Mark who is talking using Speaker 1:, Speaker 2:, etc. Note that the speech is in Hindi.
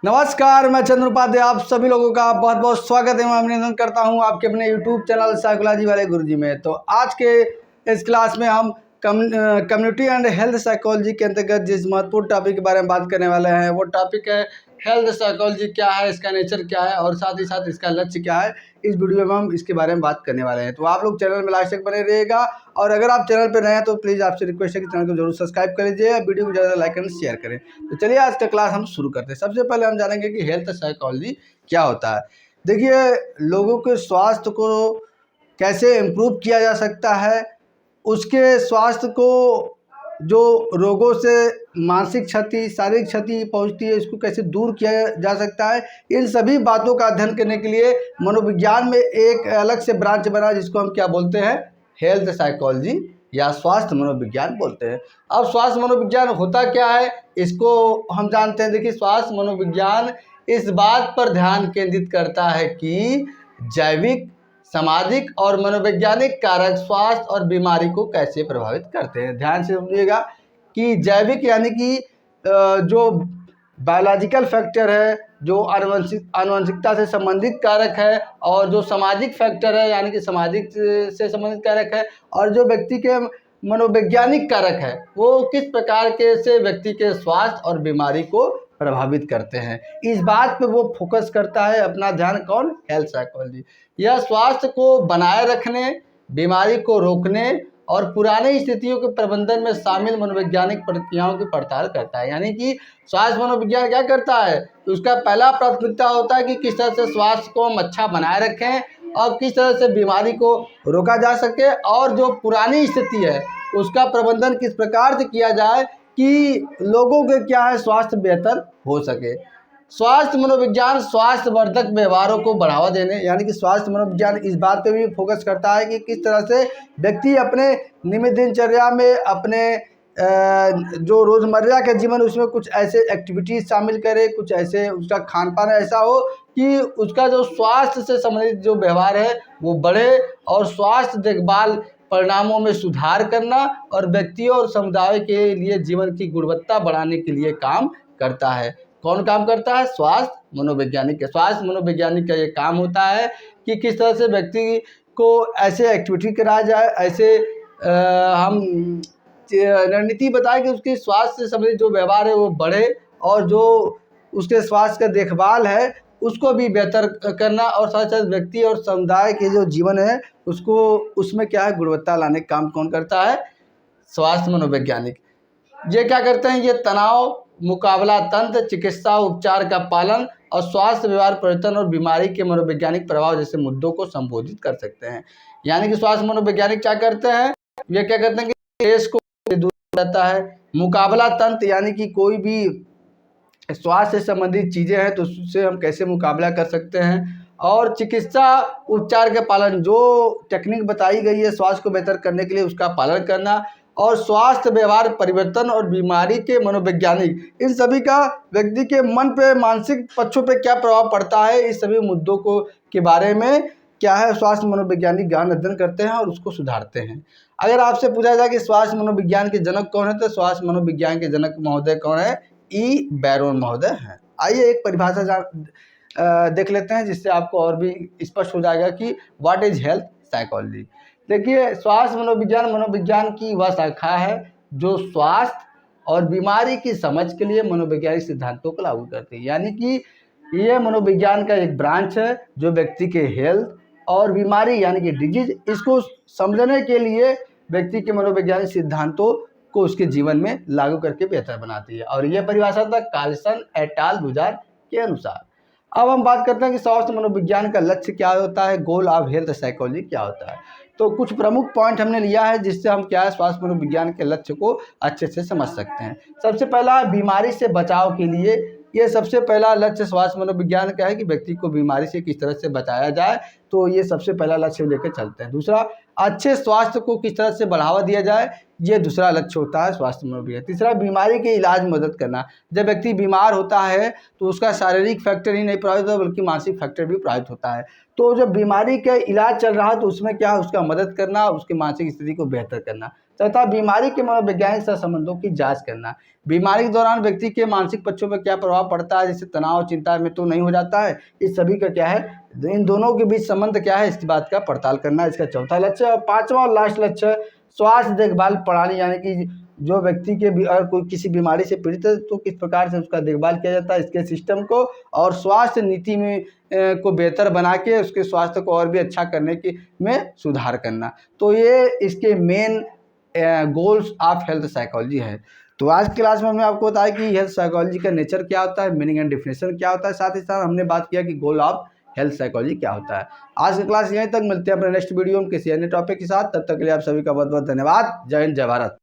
Speaker 1: नमस्कार, मैं चंद्र उपाध्याय आप सभी लोगों का बहुत बहुत स्वागत है। मैं अभिनंदन करता हूं आपके अपने YouTube चैनल साइकोलॉजी वाले गुरुजी में। तो आज के इस क्लास में हम कम्युनिटी एंड हेल्थ साइकोलॉजी के अंतर्गत जिस महत्वपूर्ण टॉपिक के बारे में बात करने वाले हैं वो टॉपिक है हेल्थ साइकोलॉजी क्या है, इसका नेचर क्या है और साथ ही साथ इसका लक्ष्य क्या है। इस वीडियो में हम इसके बारे में बात करने वाले हैं। तो आप लोग चैनल में लास्ट तक बने रहिएगा और अगर आप चैनल पर नए हैं तो प्लीज़ आपसे रिक्वेस्ट है कि चैनल को जरूर सब्सक्राइब कर लीजिए, वीडियो को ज़्यादा लाइक एंड शेयर करें। तो चलिए आज का क्लास हम शुरू करते हैं। सबसे पहले हम जानेंगे कि हेल्थ साइकोलॉजी क्या होता है। देखिए, लोगों के स्वास्थ्य को कैसे इम्प्रूव किया जा सकता है, उसके स्वास्थ्य को जो रोगों से मानसिक क्षति, शारीरिक क्षति पहुंचती है, इसको कैसे दूर किया जा सकता है, इन सभी बातों का अध्ययन करने के लिए मनोविज्ञान में एक अलग से ब्रांच बना जिसको हम क्या बोलते हैं, हेल्थ साइकोलॉजी या स्वास्थ्य मनोविज्ञान बोलते हैं। अब स्वास्थ्य मनोविज्ञान होता क्या है, इसको हम जानते हैं। देखिए, स्वास्थ्य मनोविज्ञान इस बात पर ध्यान केंद्रित करता है कि जैविक, सामाजिक और मनोवैज्ञानिक कारक स्वास्थ्य और बीमारी को कैसे प्रभावित करते हैं। ध्यान से समझिएगा कि जैविक यानी कि जो बायोलॉजिकल फैक्टर है, जो आनुवंशिकता से संबंधित कारक है, और जो सामाजिक फैक्टर है यानी कि सामाजिक से संबंधित कारक है, और जो व्यक्ति के मनोवैज्ञानिक कारक है वो किस प्रकार के से व्यक्ति के स्वास्थ्य और बीमारी को प्रभावित करते हैं। इस बात पे वो फोकस करता है अपना ध्यान। कौन? Health psychology. यह स्वास्थ्य को बनाए रखने, बीमारी को रोकने और पुरानी स्थितियों के प्रबंधन में शामिल मनोवैज्ञानिक प्रक्रियाओं की पड़ताल करता है। यानी कि स्वास्थ्य मनोविज्ञान क्या करता है कि उसका पहला प्राथमिकता होता है कि किस तरह से स्वास्थ्य को हम अच्छा बनाए रखें और किस तरह से बीमारी को रोका जा सके, और जो पुरानी स्थिति है उसका प्रबंधन किस प्रकार से किया जाए कि लोगों के क्या है, स्वास्थ्य बेहतर हो सके। स्वास्थ्य मनोविज्ञान स्वास्थ्य वर्धक व्यवहारों को बढ़ावा देने, यानी कि स्वास्थ्य मनोविज्ञान इस बात पे भी फोकस करता है कि किस तरह से व्यक्ति अपने नियमित दिनचर्या में अपने जो रोज़मर्रा के जीवन उसमें कुछ ऐसे एक्टिविटीज़ शामिल करे, कुछ ऐसे उसका खान पान ऐसा हो कि उसका जो स्वास्थ्य से संबंधित जो व्यवहार है वो बढ़े, और स्वास्थ्य देखभाल परिणामों में सुधार करना और व्यक्तियों और समुदाय के लिए जीवन की गुणवत्ता बढ़ाने के लिए काम करता है। कौन काम करता है? स्वास्थ्य मनोवैज्ञानिक। स्वास्थ्य मनोवैज्ञानिक का ये काम होता है कि किस तरह से व्यक्ति को ऐसे एक्टिविटी कराया जाए, ऐसे हम रणनीति बताएं कि उसके स्वास्थ्य से संबंधित जो व्यवहार है वो बढ़े, और जो उसके स्वास्थ्य का देखभाल है उसको भी बेहतर करना, और साथ साथ व्यक्ति और समुदाय के जो जीवन है उसको उसमें क्या है, गुणवत्ता लाने का काम कौन करता है? स्वास्थ्य मनोवैज्ञानिक। ये क्या करते हैं? ये तनाव, मुकाबला तंत्र, चिकित्सा उपचार का पालन और स्वास्थ्य व्यवहार परिवर्तन और बीमारी के मनोवैज्ञानिक प्रभाव जैसे मुद्दों को संबोधित कर सकते हैं। यानी कि स्वास्थ्य मनोवैज्ञानिक क्या करते हैं? ये क्या करते हैं कि स्ट्रेस को दूर रहता है। मुकाबला तंत्र यानी कि कोई भी स्वास्थ्य से संबंधित चीज़ें हैं तो उससे हम कैसे मुकाबला कर सकते हैं। और चिकित्सा उपचार के पालन, जो टेक्निक बताई गई है स्वास्थ्य को बेहतर करने के लिए उसका पालन करना, और स्वास्थ्य व्यवहार परिवर्तन और बीमारी के मनोवैज्ञानिक, इन सभी का व्यक्ति के मन पे, मानसिक पक्षों पे क्या प्रभाव पड़ता है, इस सभी मुद्दों को के बारे में क्या है, स्वास्थ्य मनोवैज्ञानिक ज्ञान अध्ययन करते हैं और उसको सुधारते हैं। अगर आपसे पूछा जाए कि स्वास्थ्य मनोविज्ञान के जनक कौन है, तो स्वास्थ्य मनोविज्ञान के जनक महोदय कौन है? ई बैरोन महोदय हैं। आइए एक परिभाषा देख लेते हैं जिससे आपको और भी स्पष्ट हो जाएगा कि व्हाट इज हेल्थ साइकोलॉजी। देखिए, स्वास्थ्य मनोविज्ञान मनोविज्ञान की वह शाखा है जो स्वास्थ्य और बीमारी की समझ के लिए मनोवैज्ञानिक सिद्धांतों को लागू करती है। यानी कि ये मनोविज्ञान का एक ब्रांच है जो व्यक्ति के हेल्थ और बीमारी यानी कि डिजीज, इसको समझने के लिए व्यक्ति के मनोवैज्ञानिक सिद्धांतों को उसके जीवन में लागू करके बेहतर बनाती है। और यह परिभाषा था कार्लसन एट अल 2000 के अनुसार। अब हम बात करते हैं कि स्वास्थ्य मनोविज्ञान का लक्ष्य क्या होता है, गोल ऑफ हेल्थ साइकोलॉजी क्या होता है। तो कुछ प्रमुख पॉइंट हमने लिया है जिससे हम क्या है, स्वास्थ्य मनोविज्ञान के लक्ष्य को अच्छे से समझ सकते हैं। सबसे पहला, बीमारी से बचाव के लिए, ये सबसे पहला लक्ष्य स्वास्थ्य मनोविज्ञान का है कि व्यक्ति को बीमारी से किस तरह से बचाया जाए, तो ये सबसे पहला लक्ष्य लेकर चलते हैं। दूसरा, अच्छे स्वास्थ्य को किस तरह से बढ़ावा दिया जाए, ये दूसरा लक्ष्य होता है स्वास्थ्य मनोविज्ञान। तीसरा, बीमारी के इलाज में मदद करना। जब व्यक्ति बीमार होता है तो उसका शारीरिक फैक्टर ही नहीं प्रभावित होता बल्कि मानसिक फैक्टर भी प्रभावित होता है। तो जब बीमारी का इलाज चल रहा है तो उसमें क्या है, उसका मदद करना, उसकी मानसिक स्थिति को बेहतर करना। तथा बीमारी के मनोवैज्ञानिक सहसंबंधों की जांच करना। बीमारी के दौरान व्यक्ति के मानसिक पक्षों पर क्या प्रभाव पड़ता है, जैसे तनाव, चिंता में तो नहीं हो जाता है, इस सभी का क्या है, इन दोनों के बीच संबंध क्या है, इस बात का पड़ताल करना इसका चौथा लक्ष्य। और पांचवा और लास्ट लक्ष्य स्वास्थ्य देखभाल प्रणाली, यानी कि जो व्यक्ति के अगर कोई किसी बीमारी से पीड़ित है तो किस प्रकार से उसका देखभाल किया जाता है, इसके सिस्टम को, और स्वास्थ्य नीति में को बेहतर बना के उसके स्वास्थ्य को और भी अच्छा करने की में सुधार करना। तो ये इसके main goals of health psychology है। तो आज की क्लास में हमने आपको बताया कि हेल्थ साइकोलॉजी का नेचर क्या होता है, मीनिंग एंड डिफिनेशन क्या होता है, साथ ही साथ हमने बात किया कि गोल ऑफ हेल्थ साइकोलॉजी क्या होता है। आज की क्लास यहीं तक, मिलते हैं अपने नेक्स्ट वीडियो में किसी अन्य टॉपिक के साथ। तब तक के लिए आप सभी का बहुत बहुत धन्यवाद। जय हिंद, जय भारत।